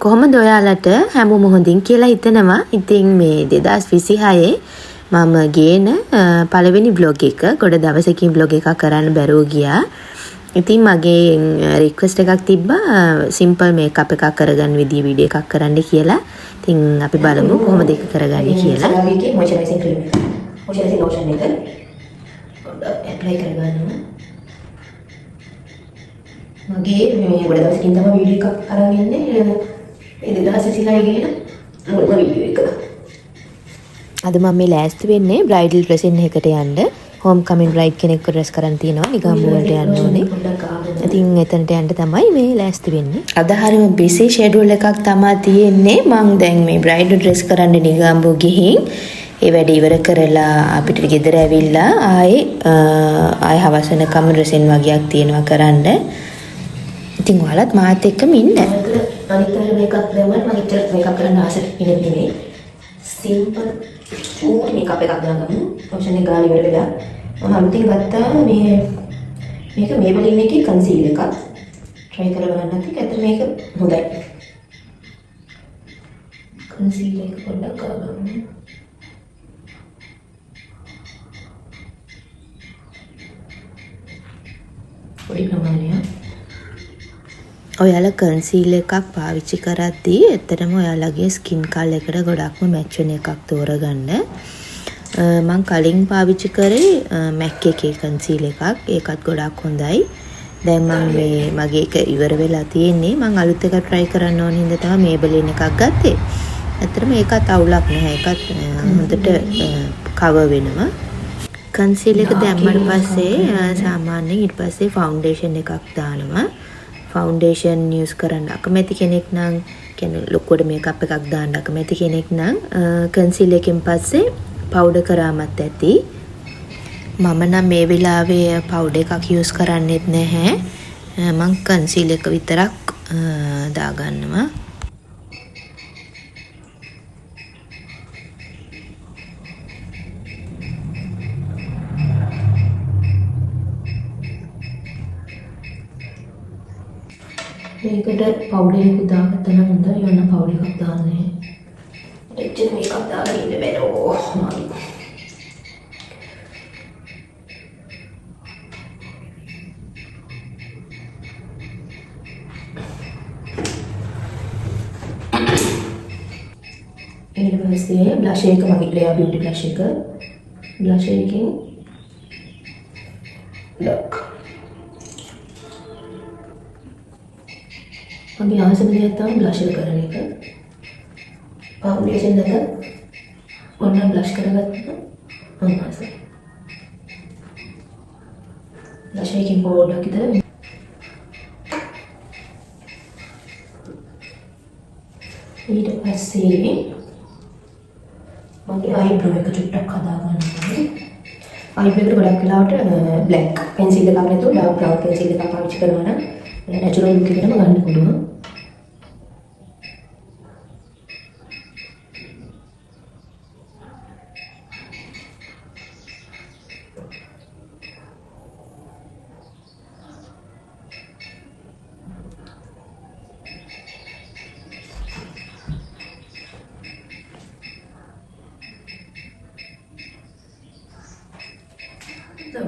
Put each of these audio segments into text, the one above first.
කොහොමද ඔයාලට හැමෝම හොඳින් කියලා හිතනවා. ඉතින් මේ 2026 මම ගේන පළවෙනි vlog එක ගොඩ දවසකින් vlog එකක් කරන්න බැරුව ගියා. ඉතින් මගේ රික්වෙස්ට් එකක් තිබ්බා සිම්පල් මේකප් එකක් කරගන්න විදිය වීඩියෝ එකක් කරන්න කියලා. ඉතින් අපි බලමු කොහොමද ඒක කරගන්නේ කියලා. මේකේ මොයිස්චරයිසිං ක්‍රීම් මොයිස්චරයිසිං ලෝෂන් එක පොඩ්ඩක් ඇප්ලයි කරගන්නවා. මගේ මේ ගොඩ දවසකින් තමයි වීඩියෝ එකක් අරන් ඉන්නේ. ඒ 2026 ගේන මුල්ම වීඩියෝ එක. අද මම මේ ලෑස්ති වෙන්නේ බ්‍රයිඩල් ඩ්‍රෙසින් එකට යන්න. හෝම් කමින් බ්‍රයිඩ් කෙනෙක්ව ඩ්‍රෙස් කරන් තියනවා. නිගම්බු වලට යන්න ඕනේ. ඉතින් එතනට යන්න තමයි මේ ලෑස්ති වෙන්නේ. අද හරිම බිසි ෂෙඩියුල් එකක් තමයි තියෙන්නේ. මම දැන් මේ බ්‍රයිඩ් ඩ්‍රෙස් කරන්න නිගම්බු ගිහින් ඒ වැඩ ඉවර කරලා අපිට ගෙදර ඇවිල්ලා ආයේ හවස වෙනකම් ඩ්‍රෙසින් වගේක් තියෙනවා කරන්න. ඉතින් ඔයාලත් මාත් එක්කම ඉන්න. අනිත් අය මේකප් දැම්මම මම ඉච්චර මේකප් කරන්න ආසෙ ඉන්නේ නෙමෙයි. සිම්පල් චූර් මේකප් එකක් දාගමු. ඔප්ෂන් එක ගාලා ඉවර වෙලා මම අලුතින් ගත්තා මේක මේබලින් එකේ කන්සීලර් එකක්. try කරලා බලන්න. ඇත්තට මේක හොඳයි. කන්සීලර් එක පොඩ්ඩක් ගාගමු. පොඩි ප්‍රමාණයක්. ඔයාලා කන්සීලර් එකක් පාවිච්චි කරද්දී ඇත්තටම ඔයාලගේ ස්කින් කලර් එකට ගොඩක්ම මැච් වෙන එකක් තෝරගන්න. මම කලින් පාවිච්චි කරේ MAC එකේ කන්සීලර් එකක්. ඒකත් ගොඩක් හොඳයි. දැන් මම මගේ එක ඉවර වෙලා තියෙන්නේ. මම අලුත් එකක් try කරන්න ඕන හින්දා තමයි Maybelline එකක් ගත්තේ. ඇත්තටම ඒකත් අවුලක් නැහැ. ඒකත් හොඳට කවර් වෙනවා. කන්සීලර් එක දැම්මට පස්සේ සාමාන්‍යයෙන් ඊට පස්සේ ෆවුන්ඩේෂන් එකක් දානවා. ෆවුන්ඩේෂන් යූස් කරන්න අකමැති කෙනෙක් නම් කියන්නේ ලොකුවට මේකප් එකක් දාන්න අකමැති කෙනෙක් නම් කන්සීලර් එකෙන් පස්සේ පවුඩර් කරාමත් ඇති. මම නම් මේ වෙලාවේ පවුඩර් එකක් යූස් කරන්නේත් නැහැ. මම කන්සීලර් එක විතරක් දාගන්නවා. මේකට පවුඩර් එකක් දාගත්තා නම් හොඳයි. යන්න පවුඩර් එකක් දාන්නේ. එච්චර මේකක් දාගෙන ඉන්න බැරෝ. ඊට පස්සේ බ්ලෂ් එක මගේ ලෙයා බියුටි බ්ලෂ් එක. බ්ලෂ් එකකින් ලොක් මගේ ආසම දෙයක් තමයි බ්ලෂ් එක කරන එක. ෆවුන්ඩේෂන් එක ඔන්න බ්ලෂ් කරගත්තා. මම ආසයි. බ්ලෂ් එකකින් පොඩ්ඩක් විතර ඊට පස්සේ මගේ අයිබ්‍රෝ එක චුට්ටක් හදාගන්න ඕනේ. අයිබ්‍රෝ එකට ගොඩක් වෙලාවට බ්ලැක් පෙන්සිල් එකක් නැතුව ඩාර්ක් බ්‍රවුන් පෙන්සිල් එකක් පාවිච්චි කරනවා නම් නැචරල් ලුක් එකටම ගන්න පුළුවන්.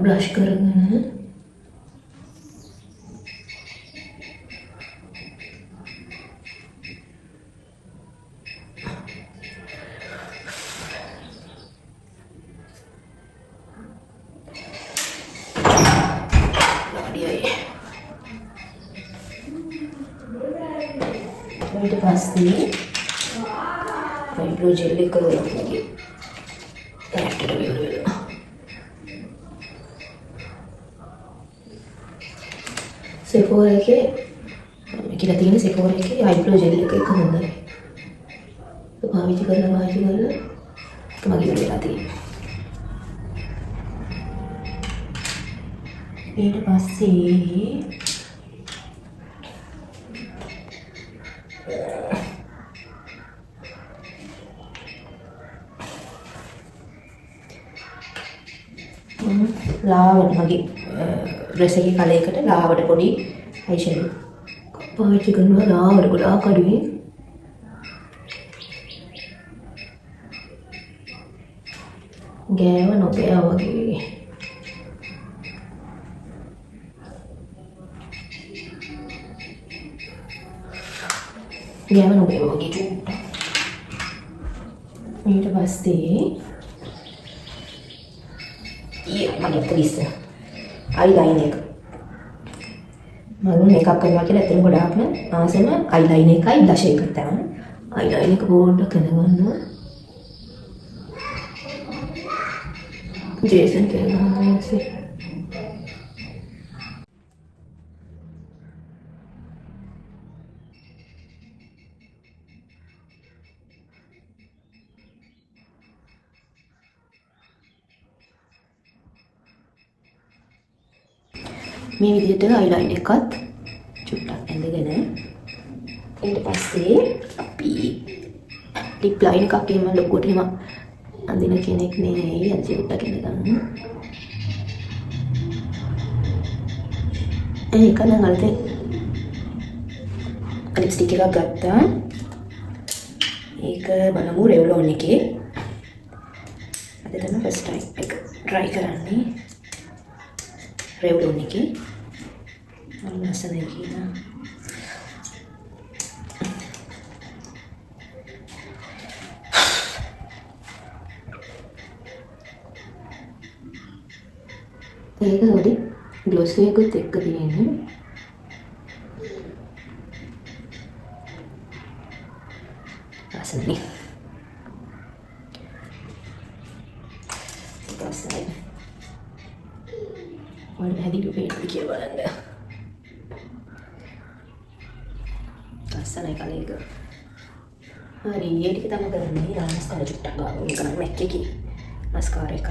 බ්ලෂ් කරගෙන ඊට පස්සේ අයිබ්‍රෝ ජෙල් එක වගේ ටැට් එක වෙනවා. Sephora එකේ කියලා තියෙන Sephora එකේ අයිබ්‍රෝ ජෙල් එක හොඳයි. පාවිච්චි කරලා මගේ වෙලා තියෙනවා. ඊට පස්සේ ලාවට මගේ ඩ්‍රෙස් එකේ කලයකට ලාවට පොඩි අයිෂැඩෝ පාවිච්චි කරනවා. ලාවට ගොඩාක් අඩුයි. ගෑව නොගෑව වගේ. ගෑව නොගෑව වගේ චුට්ටක්. ඊට පස්සේ මගේ පුලිස් අයිලයින් එක මම මේකප් කරනවා කියලා එතන ගොඩාක්ම ආසම අයිලයින් එකයි බ්ලෂ් එකක් තමයි අයිලයින් එක පොඩ්ඩක් කරගන්නවා ජේසන් කරනවා ඉතින් මේ විදිහට අයිලයින් එකත් චුට්ටක් ඇඳගෙන ඊට පස්සේ අපි ලිප් ලයින් එකක් එහෙම ලොකුවට එහෙම අඳින කෙනෙක් නෙවෙයි අද චුට්ටක් ඇඳගන්න. ඒක නම් අලුතෙන් ලිප්ස්ටික් එකක් ගත්තා. ඒක බලමු රෙව්ලෝන් එකේ. අද තමයි ෆස්ට් ටයිම් එක try කරන්නේ. රෙව්ලෝන් එකේ ලස්සනයි කියලා. ඒක හොදි ග්ලොස් එකකුත් එක්ක තියෙන්නේ. ලස්සනයි. ලස්සනයි. වල හැදිලු පේන්න කියලා බලන්න. ලස්සනයි කලේක. හරි ඒ ටික තමයි කරන්නේ. මස්කාරා චුට්ටක් ගාලා මේක නම් මැක් එකේ මස්කාරා එක.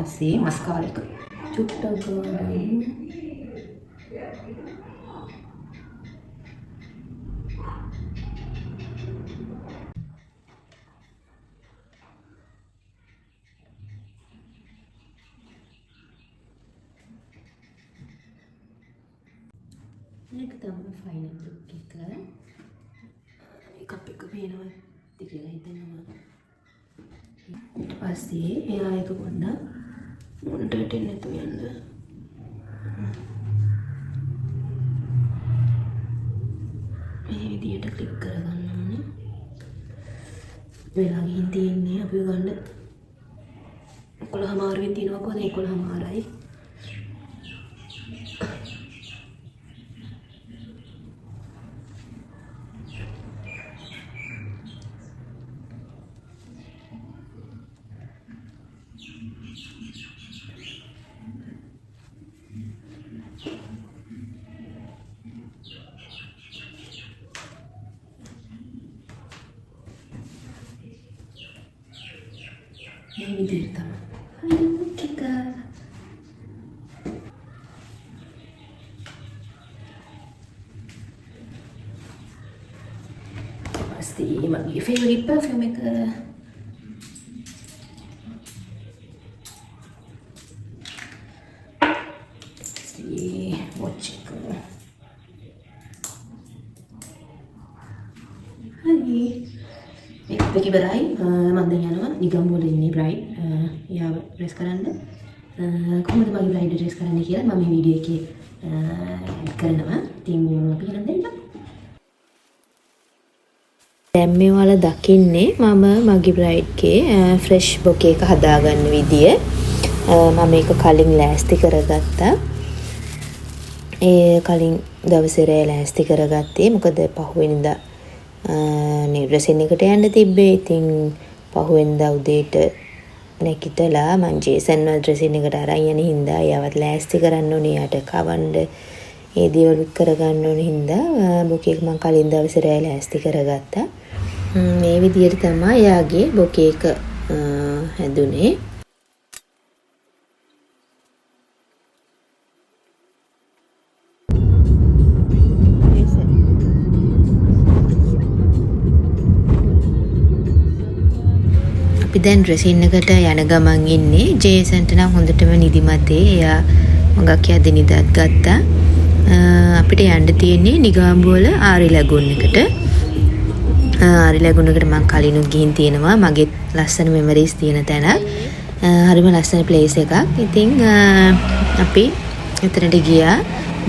ඊපස්සේ මස්කාරා එක චුට්ටක් ගාලා මේක තමයි ෆයිනල් ලුක් එක. මේකප් එක පේනවා කියලා හිතෙනවා. ඊට පස්සේ එයා එක පොඩ්ඩක් මොනට දෙන්න තු යන්න. මේ විදියට ක්ලික් කරගන්න ඕනේ. වෙලා ගිහින් තියෙන්නේ අපි ගන්න 11 මාරුවෙන් තියෙනවා කොහොමද 11 මාරයි. මේ විදිහට තමයි ටික pasti magi favorite perfume එක watch එක හරි මේකත් ඉවරයි. මම දැන් යනවා නිගම්බෝල ඉන්නේ බ්‍රයිඩ් යාව ඩ්‍රෙස් කරන්න. කොහොමද මගේ බ්‍රයිඩ් ඩ්‍රෙස් කරන්නේ කියලා මම මේ වීඩියෝ එකේ ඇඩ් කරනවා. ඉතින් අපි කරන් දෙන්න. දැන් මේ වල දකින්නේ මම මගේ බ්‍රයිඩ්ගේ ෆ්‍රෙෂ් බොකේ එක හදාගන්න විදිය. මම මේක කලින් ලෑස්ති කරගත්තා. ඒ කලින් දවසේ රෑ ලෑස්ති කරගත්තේ. මොකද පහුවෙනිදා නිර්රසින් එකට යන්න තිබ්බේ. ඉතින් පහුවෙනිදා උදේට නැගිටලා මං ජේසන් වල ඩ්‍රෙසින් එකට අරන් යන හින්දා එයාවත් ලෑස්ති කරන්න ඕනේ. යාට කවන්න ඒ දේවල් කරගන්න ඕනේ හින්දා බොකේ එක මං කලින් දවසේ රෑ ලෑස්ති කරගත්තා. මේ විදිහට තමයි එයාගේ බොකේ එක හැදුනේ. අපි දැන් ඩ්‍රෙසින් එකට යන ගමන් ඉන්නේ. ජේසන්ට නම් හොඳටම නිදිමතේ. එයා මොකක් යද්දි නිදත් ගත්තා. අපිට යන්න තියෙන්නේ නිගාම්බුවල ආරි ලැගුන් එකට. ආරි ලැගුන් එකට මම කලිනුත් ගිහින් තියෙනවා. මගේ ලස්සන මෙමරිස් තියෙන තැන. හරිම ලස්සන ප්ලේස් එකක්. ඉතින් අපි එතනට ගියා.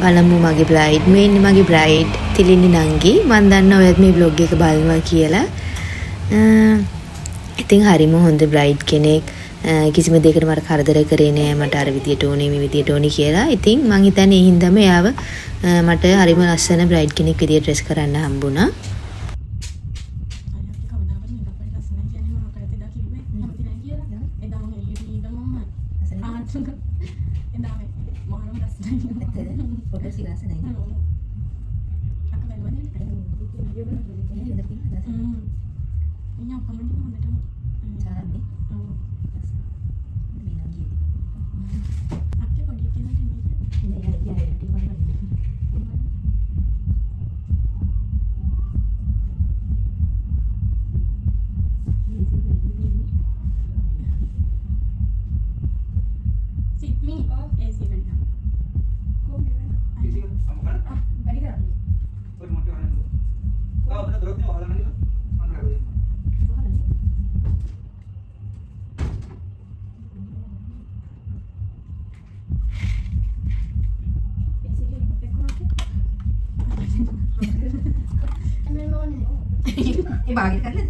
බලමු මගේ බ්‍රයිඩ් මේ ඉන්නේ මගේ බ්‍රයිඩ් තිලිනි නංගි. මම දන්නවා ඔයත් මේ vlog එක බලනවා කියලා. ඉතින් හරිම හොඳ බ්‍රයිඩ් කෙනෙක්. කිසිම දෙයකට මට කරදර කරේ නෑ. මට අර විදියට ඕනේ මේ විදියට ඕනේ කියලා. ඉතින් මං හිතන්නේ ඒ හින්දාම එයාව මට හරිම ලස්සන බ්‍රයිඩ් කෙනෙක් විදියට ඩ්‍රෙස් කරන්න හම්බුණා. बागी कर ले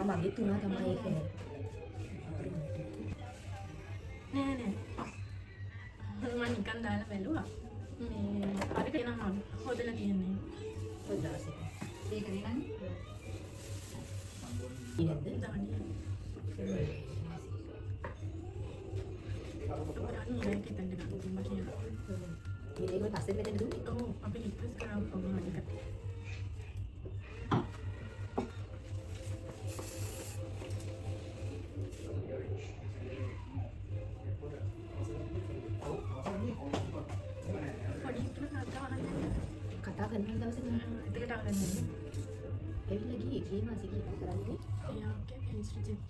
बागी तू ना තමයි ඒක නෑ නෑ මම නිකන් දාලා බැලුවා මේ අර කියනවා හොදලා තියන්නේ පොඩ්ඩක් ඒක නේද ඉන්නද දාන්නේ ඒක තැන්න ගන්න මම කියනවා මේක පස්සේ මෙතන දුන්නේ ඔව් අපි රික්වෙස්ට් කරා කොහොමද ඒක කතා කරන දවසේ එතකට ආවන්නේ එවිල ගියේ මේ මාසේ කීප කරන්නේ එයාගේ ඉන්ස්ටිටියුට්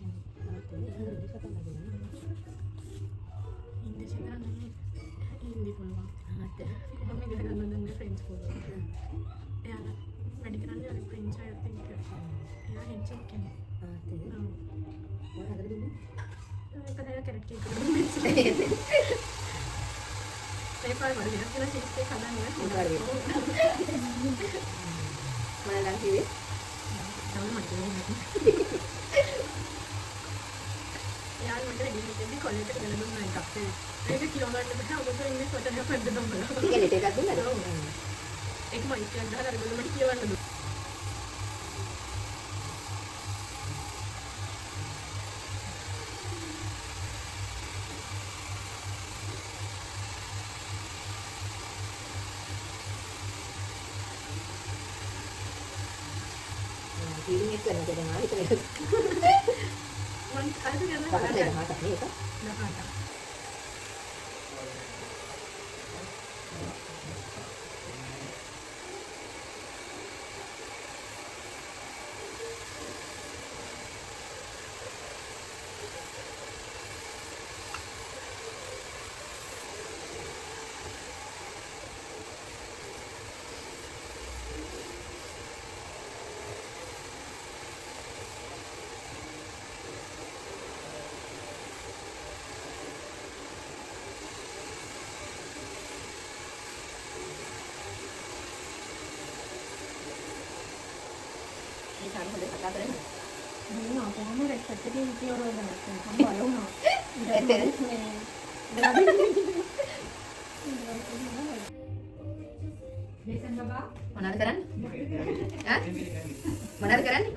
ඉංග්‍රීසි දන්නේ හින්දි පුළුවන් කොහොමද ඉගෙන ගන්න දන්නේ ෆ්‍රෙන්ච් පුළුවන් එයා වැඩි කරන්නේ අර ෆ්‍රෙන්ච් අයත් එක්ක එයා හෙච්චක් කියන්නේ මොනවද දුන්නේ ඒක දැන් කැරට් කේක් දුන්නේ ඒ පාර වල විතර කියලා චීස් කේක් හදන්නේ මම නම් කිව්වේ තමයි මට यार मुझे डिलीवरी कॉलेज के गले में एक हफ्ते एक किलोमीटर पे था वो तो इंग्लिश पता नहीं पड़ता था मुझे ठीक है लेटे कर दूंगा एक माइक के अंदर हर गोल में किया वाला फीलिंग एक करना चाहिए हमारी तो मन आज करना बाहर ले रहा था ये का ना था කොහොමද සත්‍යදී විදියවල බලනවා මොනවද කරන්නේ? ඈ? මොනවද කරන්නේ?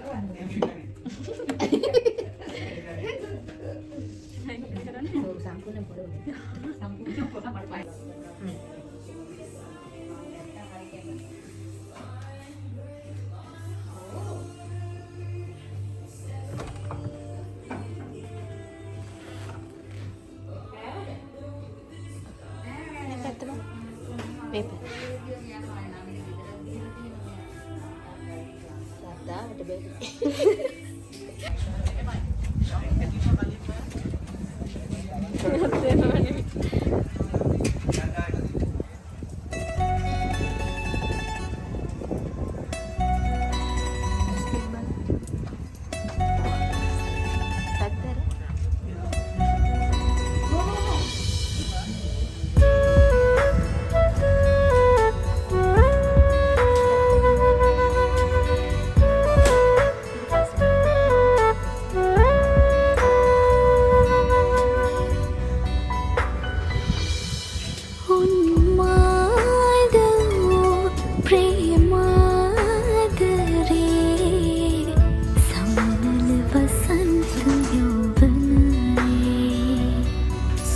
සම්පූර්ණ පොළොව. සම්පූර්ණ පොළොව මට පායි. paper. Tata, ada baby.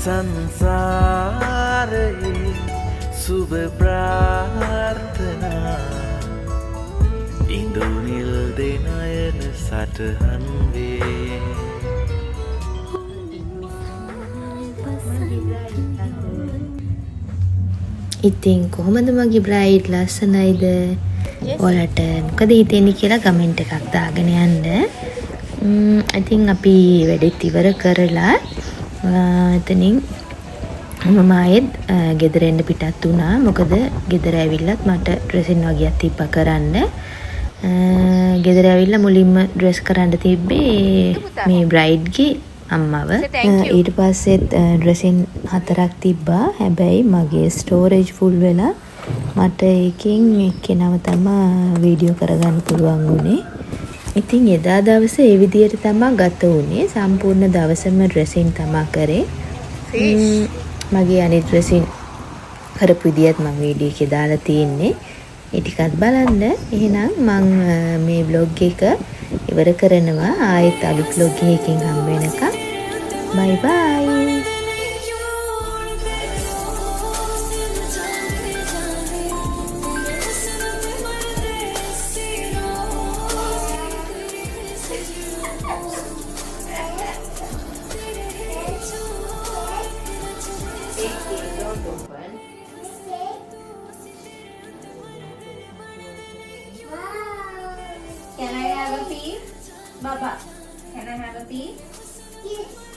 संसारे शुभ प्रार्थना इंदुनिल दे नयन सटहन वे ඉතින් කොහොමද මගේ බ්‍රයිඩ් ලස්සනයිද? ඔයාලට මොකද හිතෙන්නේ කියලා කමෙන්ට් එකක් දාගෙන යන්න. ඉතින් අපි වැඩේත් ඉවර කරලා එතනින් මම ආයෙත් ගෙදර එන්න පිටත් වුණා. මොකද ගෙදර ඇවිල්ලත් මට ඩ්‍රෙසින් වගේක් තිබ්බා කරන්න. ගෙදර ඇවිල්ලා මුලින්ම ඩ්‍රෙස් කරන්න තිබ්බේ මේ බ්‍රයිඩ්ගේ අම්මව. ඊට පස්සෙත් ඩ්‍රෙසින් 4ක් තිබ්බා. හැබැයි මගේ ස්ටෝරේජ් ෆුල් වෙලා මට ඒකෙන් එක්කෙනව තමයි වීඩියෝ කරගන්න පුළුවන් වුණේ. ඉතින් එදා දවසේ ඒ විදියට තමයි ගත වුණේ. සම්පූර්ණ දවසම ඩ්‍රෙසින් තමයි කරේ. මගේ අනිත් ඩ්‍රෙසින් කරපු විදියත් මම වීඩියෝ එකේ දාලා තියෙන්නේ. ඒ ටිකත් බලන්න. එහෙනම් මම මේ vlog එක ඉවර කරනවා. ආයෙත් අලුත් vlog එකකින් හම්බ වෙනකම්. bye bye. Can I have a piece? Baba, can I have a piece? Yes.